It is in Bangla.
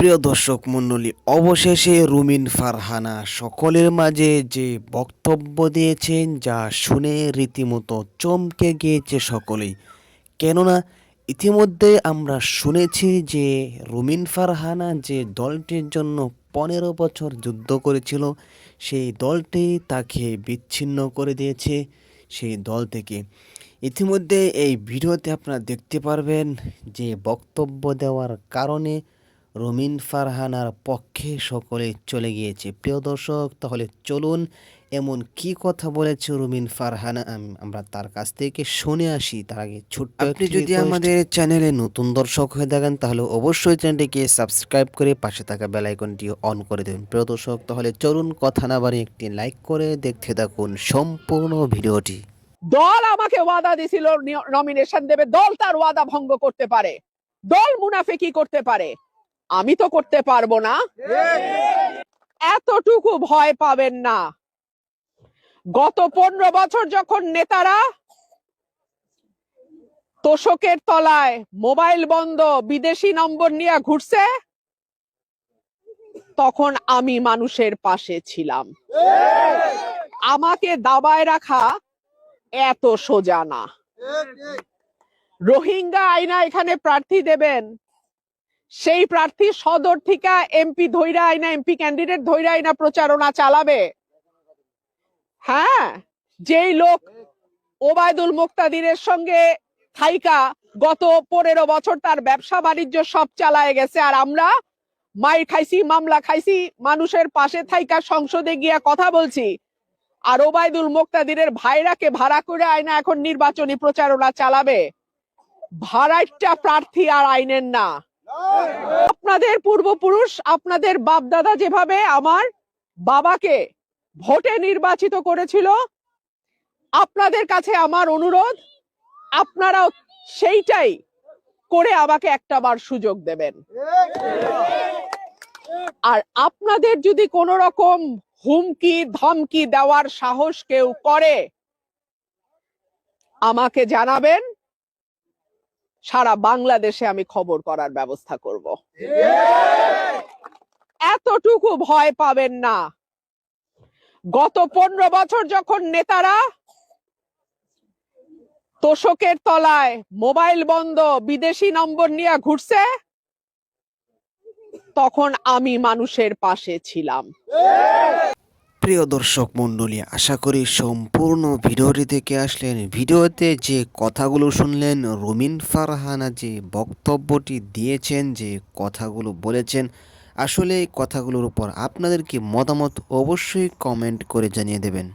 প্রিয় দর্শক মণ্ডলী, অবশেষে রুমিন ফারহানা সকলের মাঝে যে বক্তব্য দিয়েছেন, যা শুনে রীতিমতো চমকে গিয়েছে সকলেই। কেননা ইতিমধ্যে আমরা শুনেছি যে রুমিন ফারহানা যে দলটির জন্য 15 বছর যুদ্ধ করেছিল, সেই দলটি তাকে বিচ্ছিন্ন করে দিয়েছে সেই দল থেকে। ইতিমধ্যে এই ভিডিওতে আপনারা দেখতে পারবেন যে বক্তব্য দেওয়ার কারণে রুমিন ফারহানার পক্ষে সকলে চলে গিয়েছে। প্রিয় দর্শক, তাহলে চলুন এমন কি কথা বলেছে রুমিন ফারহানা আমরা তার কাছ থেকে শুনে আসি। তার আগে ছোট্ট আপনি যদি আমাদের চ্যানেলে নতুন দর্শক হয়ে থাকেন তাহলে অবশ্যই চ্যানেলটিকে সাবস্ক্রাইব করে পাশে থাকা বেল আইকনটি অন করে দেবেন। প্রিয় দর্শক, তাহলে চলুন কথা না বাড়িয়ে একটি লাইক করে দেখতে থাকুন সম্পূর্ণ ভিডিওটি। দল আমাকে ওয়াদা দিছিল নমিনেশন দেবে, দল তার ওয়াদা ভঙ্গ করতে পারে, দল মুনাফিকি করতে পারে, আমি তো করতে পারবো না। এতটুকু ভয় পাবেন না। গত 15 বছর যখন নেতারা তোষকের তলায় মোবাইল বন্ধ বিদেশি নম্বর নিয়ে ঘুরছে, তখন আমি মানুষের পাশে ছিলাম। আমাকে দাবায় রাখা এত সোজা না। রোহিঙ্গা আইনা এখানে প্রার্থী দেবেন, সেই প্রার্থী সদর থেকে এমপি ধৈরা আইনা, এমপি ক্যান্ডিডেট ধৈরা আইনা প্রচারণা চালাবে। হ্যাঁ, যেই লোক ওবায়দুল মুক্তাদিরের সঙ্গে থাইকা গত 15 বছর তার ব্যবসা বাণিজ্য সব চালায় গেছে, আর আমরা মাইর খাইছি, মামলা খাইছি, মানুষের পাশে থাইকা সংসদে গিয়া কথা বলছি, আর ওবায়দুল মুক্তাদিরের ভাইরাকে ভাড়া করে আইনা এখন নির্বাচনী প্রচারণা চালাবে। ভাড়াইটা প্রার্থী আর আইনের না। আপনাদের পূর্বপুরুষ, আপনাদের বাপ দাদা যেভাবে আমার বাবাকে ভোটে নির্বাচিত করেছিল, আপনাদের কাছে আমার অনুরোধ, আপনারাও সেইটাই করে আমাকে একটাবার সুযোগ দেবেন। আর আপনাদের যদি কোন রকম হুমকি ধমকি দেওয়ার সাহস কেউ করে, আমাকে জানাবেন, সারা বাংলাদেশে আমি খবর করার ব্যবস্থা করব। এতটুকু ভয় পাবেন না। গত 15 বছর যখন নেতারা তোষকের তলায় মোবাইল বন্ধ বিদেশি নম্বর নিয়ে ঘুরছে, তখন আমি মানুষের পাশে ছিলাম। প্রিয় দর্শক মণ্ডলী, আশা করি সম্পূর্ণ ভিডিওটি দেখে আসলেন। ভিডিওতে যে কথাগুলো শুনলেন, রুমিন ফারহানা যে বক্তব্যটি দিয়েছেন, যে কথাগুলো বলেছেন, আসলে এই কথাগুলোর উপর আপনাদের কি মতামত অবশ্যই কমেন্ট করে জানিয়ে দেবেন।